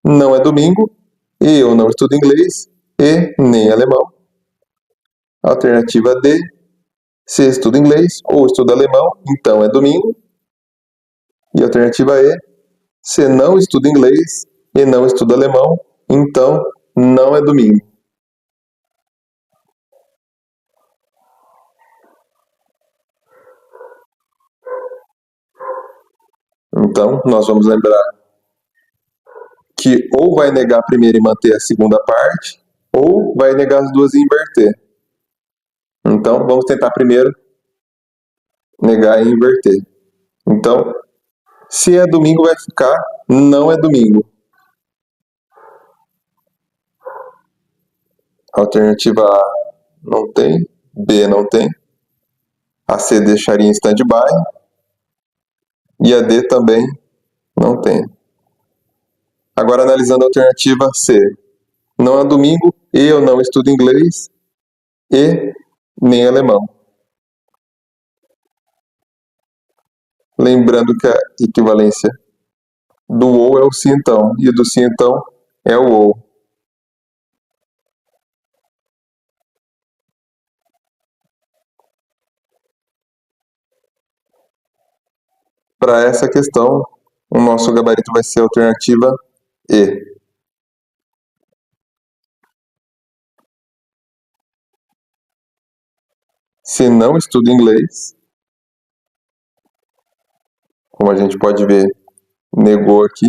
não é domingo e eu não estudo inglês e nem alemão. Alternativa D, se estudo inglês ou estudo alemão, então é domingo. E alternativa E, se não estudo inglês e não estudo alemão, então não é domingo. Então, nós vamos lembrar que ou vai negar a primeira e manter a segunda parte, ou vai negar as duas e inverter. Então, vamos tentar primeiro negar e inverter. Então, se é domingo, vai ficar não é domingo. Alternativa A não tem, B não tem, a C deixaria em stand-by e a D também não tem. Agora, analisando a alternativa C. Não é domingo e eu não estudo inglês e nem alemão. Lembrando que a equivalência do ou é o se então, e do se então é o ou. Para essa questão, o nosso gabarito vai ser a alternativa E. Se não estuda inglês, como a gente pode ver, negou aqui.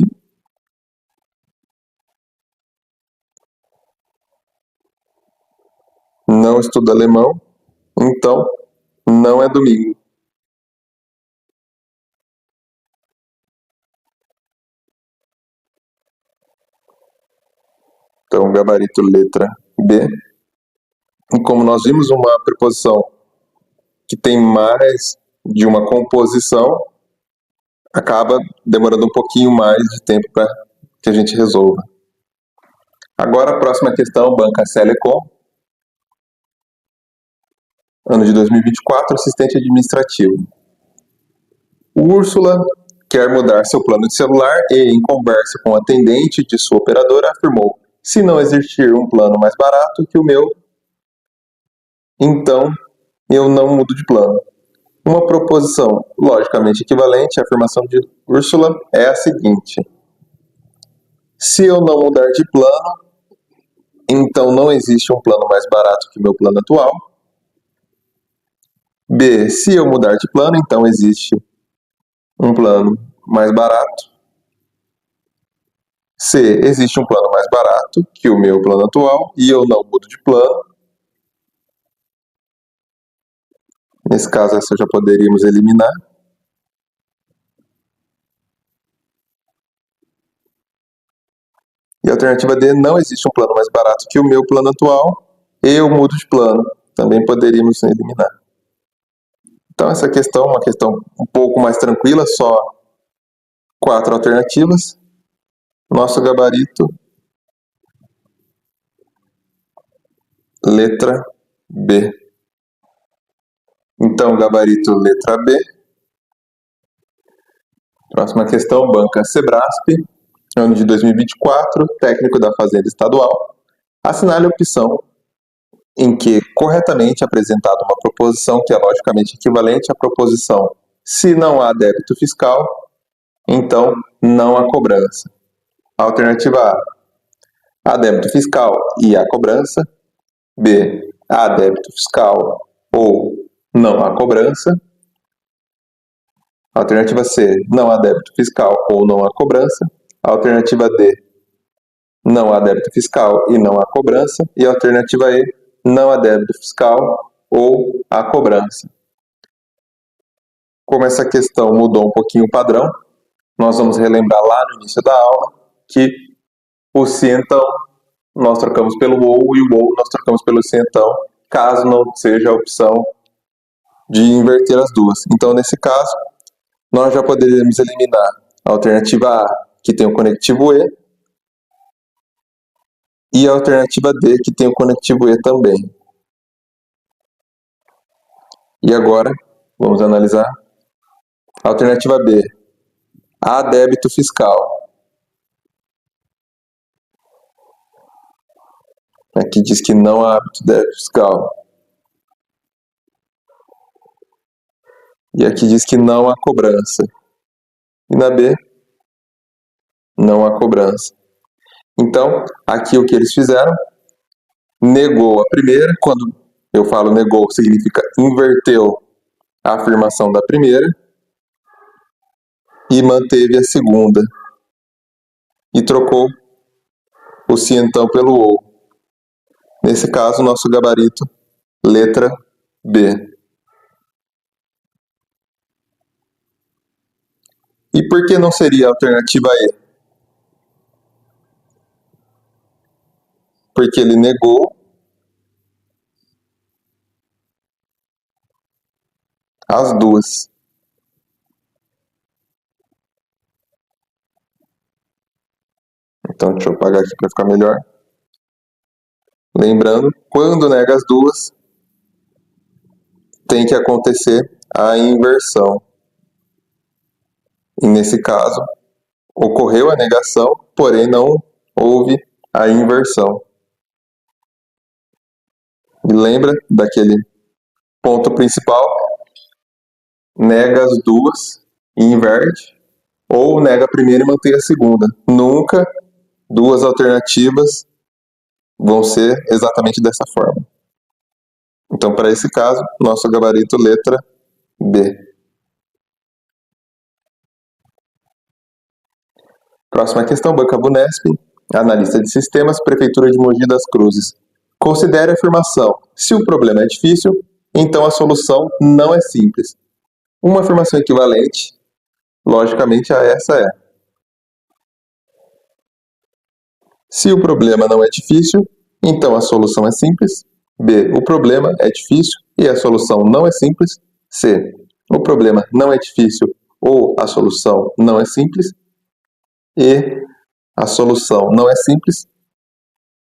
Não estuda alemão, então não é domingo. Então, gabarito letra B. E como nós vimos uma preposição que tem mais de uma composição, acaba demorando um pouquinho mais de tempo para que a gente resolva. Agora, a próxima questão, Banca Selecom. Ano de 2024, assistente administrativo. Úrsula quer mudar seu plano de celular e, em conversa com o atendente de sua operadora, afirmou: se não existir um plano mais barato que o meu, então eu não mudo de plano. Uma proposição logicamente equivalente à afirmação de Úrsula é a seguinte: se eu não mudar de plano, então não existe um plano mais barato que o meu plano atual. B, se eu mudar de plano, então existe um plano mais barato. C, existe um plano mais barato que o meu plano atual e eu não mudo de plano. Nesse caso, essa já poderíamos eliminar. E a alternativa D, não existe um plano mais barato que o meu plano atual e eu mudo de plano. Também poderíamos eliminar. Então essa questão é uma questão um pouco mais tranquila, só 4 alternativas. Nosso gabarito, letra B. Então, gabarito letra B. Próxima questão, banca Sebrasp, ano de 2024, técnico da Fazenda Estadual. Assinale a opção em que corretamente apresentada uma proposição que é logicamente equivalente à proposição se não há débito fiscal, então não há cobrança. Alternativa A, há débito fiscal e há cobrança. B, há débito fiscal ou não há cobrança. Alternativa C, não há débito fiscal ou não há cobrança. Alternativa D, não há débito fiscal e não há cobrança. E alternativa E, não há débito fiscal ou há cobrança. Como essa questão mudou um pouquinho o padrão, nós vamos relembrar lá no início da aula que o se então nós trocamos pelo ou e o ou nós trocamos pelo se então, caso não seja a opção de inverter as duas. Então, nesse caso, nós já poderíamos eliminar a alternativa A, que tem o conectivo e a alternativa D, que tem o conectivo E também. E agora, vamos analisar a alternativa B. Há débito fiscal. Aqui diz que não há débito fiscal. E aqui diz que não há cobrança. E na B, não há cobrança. Então, aqui o que eles fizeram, negou a primeira. Quando eu falo negou, significa inverteu a afirmação da primeira e manteve a segunda. E trocou o se então pelo ou. Nesse caso, nosso gabarito, letra B. E por que não seria a alternativa E? Porque ele negou as duas. Então, deixa eu apagar aqui para ficar melhor. Lembrando, quando nega as duas, tem que acontecer a inversão. E nesse caso, ocorreu a negação, porém não houve a inversão. E lembra daquele ponto principal? Nega as duas e inverte, ou nega a primeira e mantém a segunda. Nunca duas alternativas vão ser exatamente dessa forma. Então, para esse caso, nosso gabarito letra B. Próxima questão, banca Bunesp, analista de sistemas, Prefeitura de Mogi das Cruzes. Considere a afirmação: se o problema é difícil, então a solução não é simples. Uma afirmação equivalente, logicamente, a essa é: se o problema não é difícil, então a solução é simples. B, o problema é difícil e a solução não é simples. C, o problema não é difícil ou a solução não é simples. E a solução não é simples,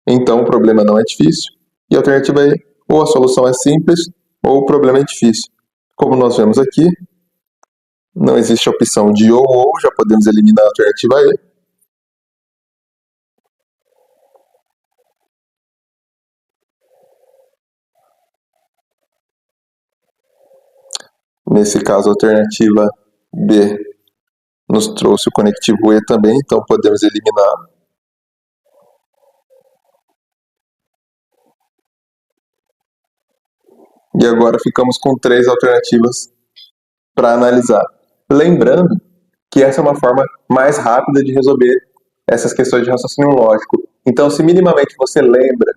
então o problema não é difícil. E a alternativa E, ou a solução é simples ou o problema é difícil. Como nós vemos aqui, não existe a opção de ou, já podemos eliminar a alternativa E. Nesse caso, a alternativa B nos trouxe o conectivo E também, então podemos eliminar. E agora ficamos com 3 alternativas para analisar. Lembrando que essa é uma forma mais rápida de resolver essas questões de raciocínio lógico. Então, se minimamente você lembra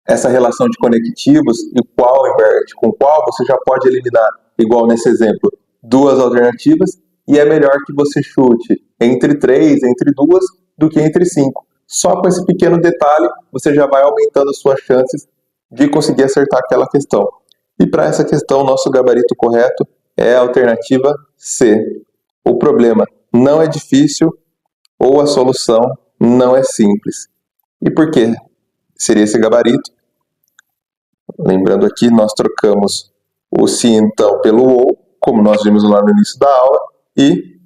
essa relação de conectivos e qual inverte com qual, você já pode eliminar, igual nesse exemplo, 2 alternativas, e é melhor que você chute entre 3, entre 2, do que entre 5. Só com esse pequeno detalhe, você já vai aumentando as suas chances de conseguir acertar aquela questão. E para essa questão, nosso gabarito correto é a alternativa C. O problema não é difícil ou a solução não é simples. E por que seria esse gabarito? Lembrando aqui, nós trocamos o se então pelo ou, como nós vimos lá no início da aula, e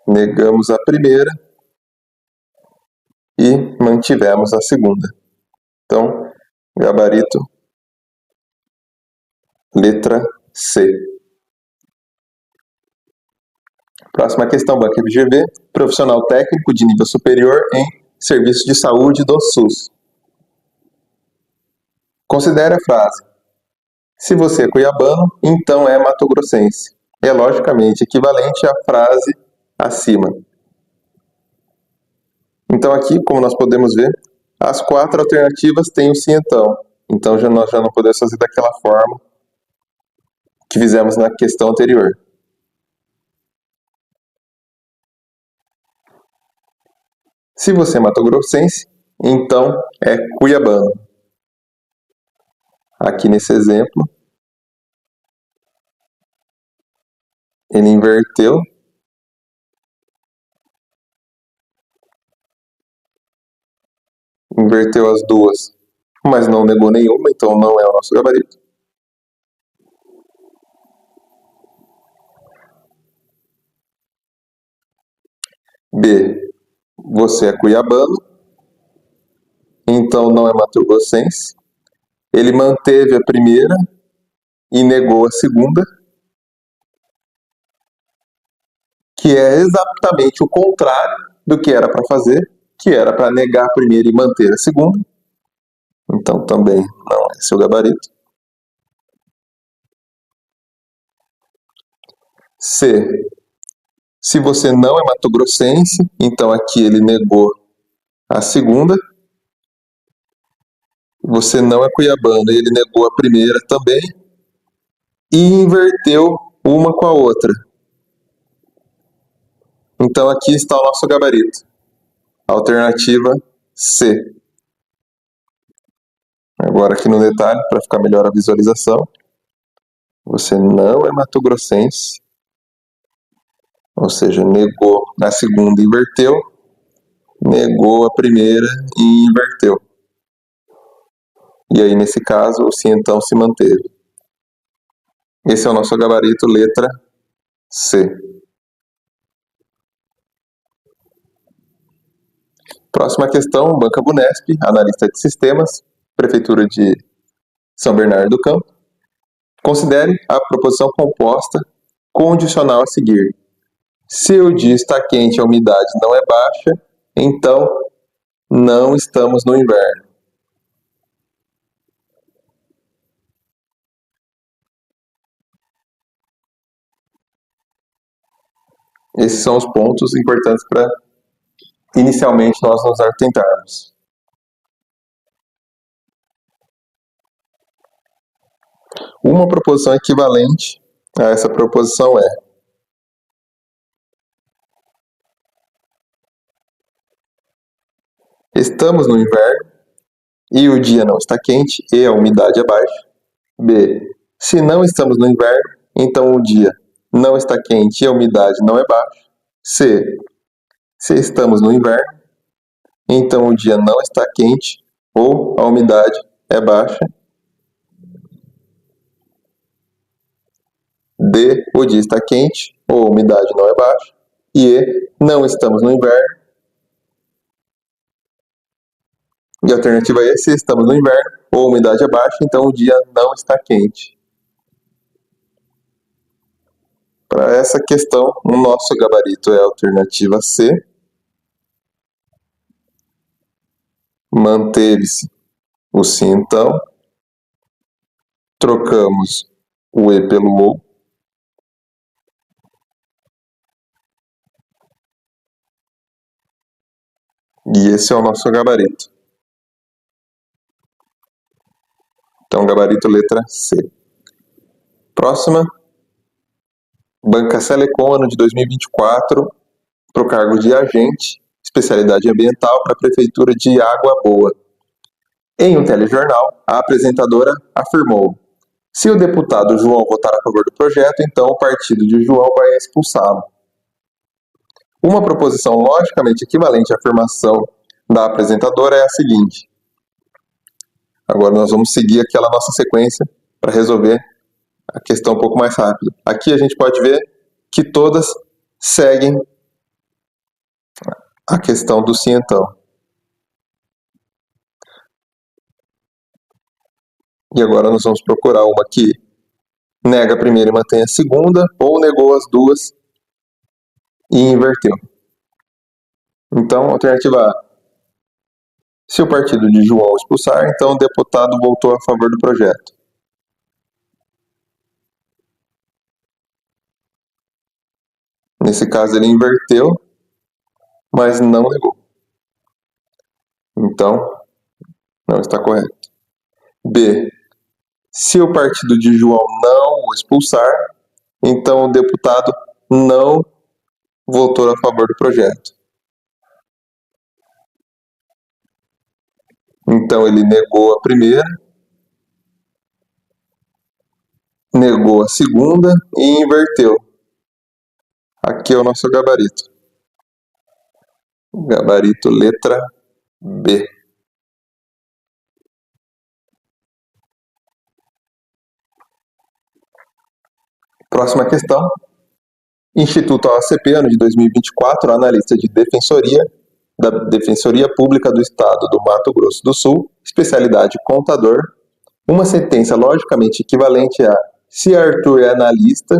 negamos a primeira e mantivemos a segunda. Então, gabarito letra C. Próxima questão, banco FGV, profissional técnico de nível superior em serviço de saúde do SUS. Considere a frase: se você é cuiabano, então é matogrossense. É logicamente equivalente à frase acima. Então aqui, como nós podemos ver, as 4 alternativas têm o sim então. Então nós já não podemos fazer daquela forma que fizemos na questão anterior. Se você é matogrossense, então é cuiabano. Aqui nesse exemplo, ele inverteu as duas, mas não negou nenhuma, então não é o nosso gabarito. B. Você é cuiabano, então não é matogrossense. Ele manteve a primeira e negou a segunda, que é exatamente o contrário do que era para fazer, que era para negar a primeira e manter a segunda. Então também não é seu gabarito. C. Se você não é matogrossense, então aqui ele negou a segunda. Você não é cuiabano, ele negou a primeira também e inverteu uma com a outra. Então aqui está o nosso gabarito. Alternativa C. Agora aqui no detalhe, para ficar melhor a visualização. Você não é matogrossense, ou seja, negou a segunda e inverteu, negou a primeira e inverteu. E aí, nesse caso, o sim então se manteve. Esse é o nosso gabarito letra C. Próxima questão, Banca Bunesp, analista de sistemas, Prefeitura de São Bernardo do Campo. Considere a proposição composta condicional a seguir. Se o dia está quente e a umidade não é baixa, então não estamos no inverno. Esses são os pontos importantes para inicialmente nós nos atentarmos. Uma proposição equivalente a essa proposição é: estamos no inverno e o dia não está quente e a umidade é baixa. B. Se não estamos no inverno, então o dia não está quente e a umidade não é baixa. C. Se estamos no inverno, então o dia não está quente ou a umidade é baixa. D. O dia está quente ou a umidade não é baixa. E E. Não estamos no inverno. E a alternativa E. Se estamos no inverno ou a umidade é baixa, então o dia não está quente. Para essa questão, o nosso gabarito é a alternativa C. Manteve-se o sim então. Trocamos o E pelo ou. E esse é o nosso gabarito. Então, gabarito letra C. Próxima. Banca Selecom, ano de 2024. para o cargo de agente, especialidade ambiental, para a Prefeitura de Água Boa. Em um telejornal, a apresentadora afirmou: se o deputado João votar a favor do projeto, então o partido de João vai expulsá-lo. Uma proposição logicamente equivalente à afirmação da apresentadora é a seguinte. Agora nós vamos seguir aquela nossa sequência para resolver a questão um pouco mais rápido. Aqui a gente pode ver que todas seguem a questão do sim então. E agora nós vamos procurar uma que nega a primeira e mantém a segunda, ou negou as duas e inverteu. Então, alternativa A. Se o partido de João expulsar, então o deputado votou a favor do projeto. Nesse caso ele inverteu, mas não negou. Então, não está correto. B. Se o partido de João não o expulsar, então o deputado não votou a favor do projeto. Então ele negou a primeira, negou a segunda e inverteu. Aqui é o nosso gabarito. Gabarito letra B. Próxima questão. Instituto OACP, ano de 2024, analista de defensoria da Defensoria Pública do Estado do Mato Grosso do Sul, especialidade contador. Uma sentença logicamente equivalente a: se Arthur é analista,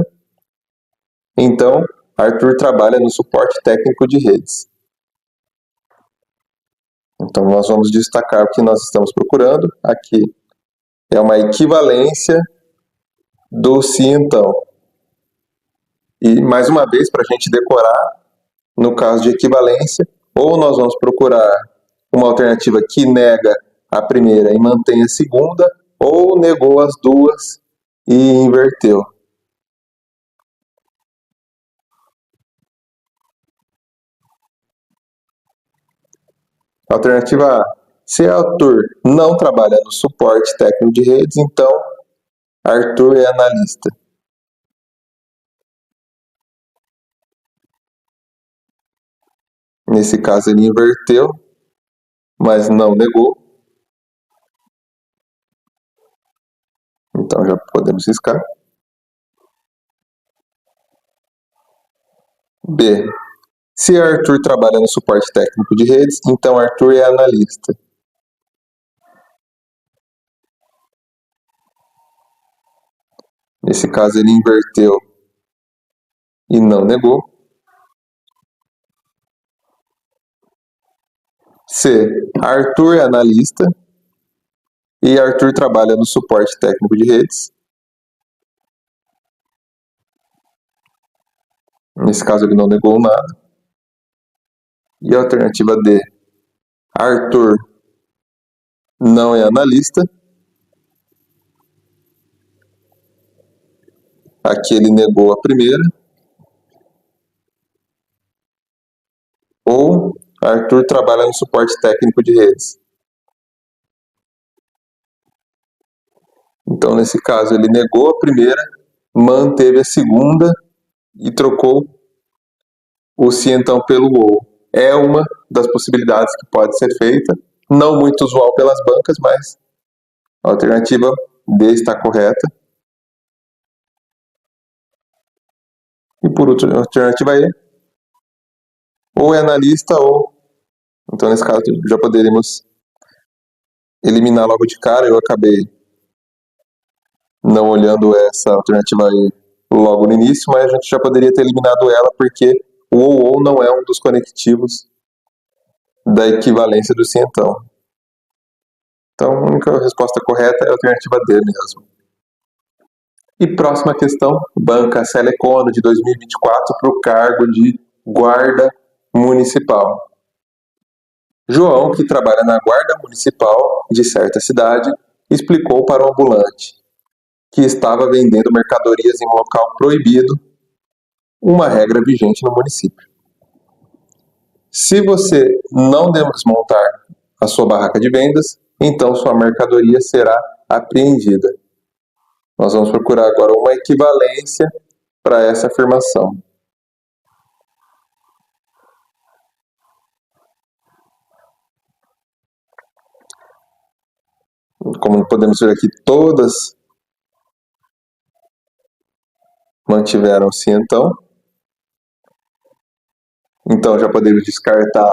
então Arthur trabalha no suporte técnico de redes. Então nós vamos destacar o que nós estamos procurando. Aqui é uma equivalência do se então. E mais uma vez, para a gente decorar, no caso de equivalência, ou nós vamos procurar uma alternativa que nega a primeira e mantém a segunda, ou negou as duas e inverteu. Alternativa A. Se Arthur não trabalha no suporte técnico de redes, então Arthur é analista. Nesse caso ele inverteu, mas não negou. Então já podemos riscar. B. Se Arthur trabalha no suporte técnico de redes, então Arthur é analista. Nesse caso ele inverteu e não negou. C. Arthur é analista e Arthur trabalha no suporte técnico de redes. Nesse caso ele não negou nada. E a alternativa D. Arthur não é analista. Aqui ele negou a primeira. Ou Arthur trabalha no suporte técnico de redes. Então, nesse caso, ele negou a primeira, manteve a segunda e trocou o se então pelo ou. É uma das possibilidades que pode ser feita, não muito usual pelas bancas, mas a alternativa D está correta. E por último, a alternativa E. Ou é analista ou... Então, nesse caso, já poderíamos eliminar logo de cara. Eu acabei não olhando essa alternativa aí logo no início, mas a gente já poderia ter eliminado ela, porque o ou não é um dos conectivos da equivalência do sim então. Então, a única resposta correta é a alternativa D mesmo. E próxima questão, banca Selecono de 2024 para o cargo de guarda municipal. João, que trabalha na guarda municipal de certa cidade, explicou para o ambulante que estava vendendo mercadorias em um local proibido, uma regra vigente no município. Se você não desmontar a sua barraca de vendas, então sua mercadoria será apreendida. Nós vamos procurar agora uma equivalência para essa afirmação. Como podemos ver aqui, todas mantiveram-se então. Então já podemos descartar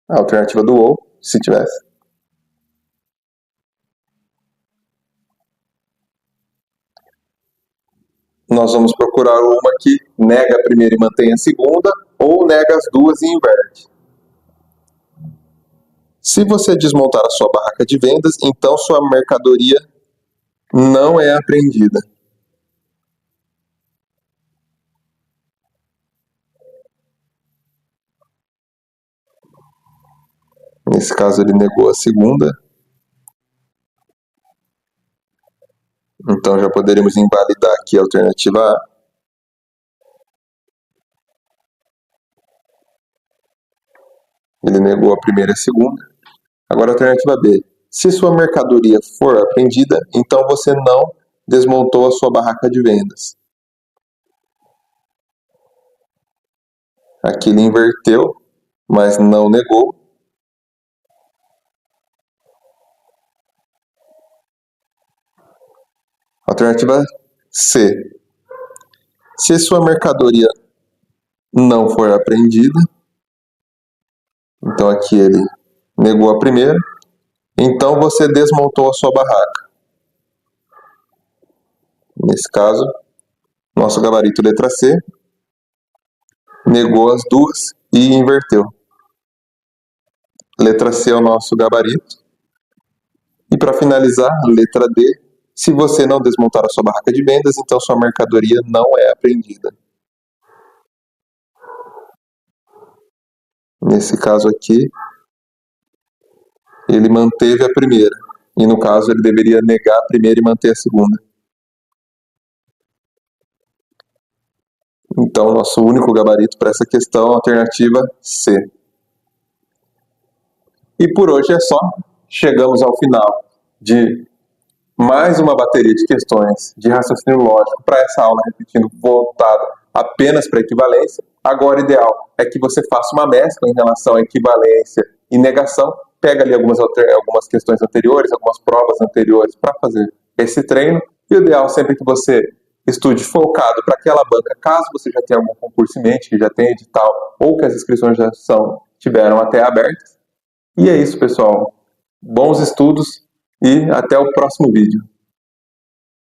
a alternativa do ou, se tivesse. Nós vamos procurar uma que nega a primeira e mantém a segunda, ou nega as duas e inverte. Se você desmontar a sua barraca de vendas, então sua mercadoria não é apreendida. Nesse caso, ele negou a segunda. Então, já poderíamos invalidar aqui a alternativa A. Ele negou a primeira e a segunda. Agora, a alternativa B. Se sua mercadoria for apreendida, então você não desmontou a sua barraca de vendas. Aqui ele inverteu, mas não negou. Alternativa C. Se sua mercadoria não for apreendida, então aqui ele negou a primeira, então você desmontou a sua barraca. Nesse caso, nosso gabarito letra C negou as duas e inverteu. Letra C é o nosso gabarito. E para finalizar, letra D. Se você não desmontar a sua barraca de vendas, então sua mercadoria não é apreendida. Nesse caso aqui, ele manteve a primeira. E no caso, ele deveria negar a primeira e manter a segunda. Então, nosso único gabarito para essa questão é a alternativa C. E por hoje é só. Chegamos ao final de mais uma bateria de questões de raciocínio lógico para essa aula, repetindo, voltada apenas para equivalência. Agora, o ideal é que você faça uma mescla em relação à equivalência e negação. Pega ali algumas questões anteriores, algumas provas anteriores para fazer esse treino. E o ideal sempre que você estude focado para aquela banca, caso você já tenha algum concurso em mente, que já tenha edital, ou que as inscrições já tiveram até abertas. E é isso, pessoal. Bons estudos e até o próximo vídeo.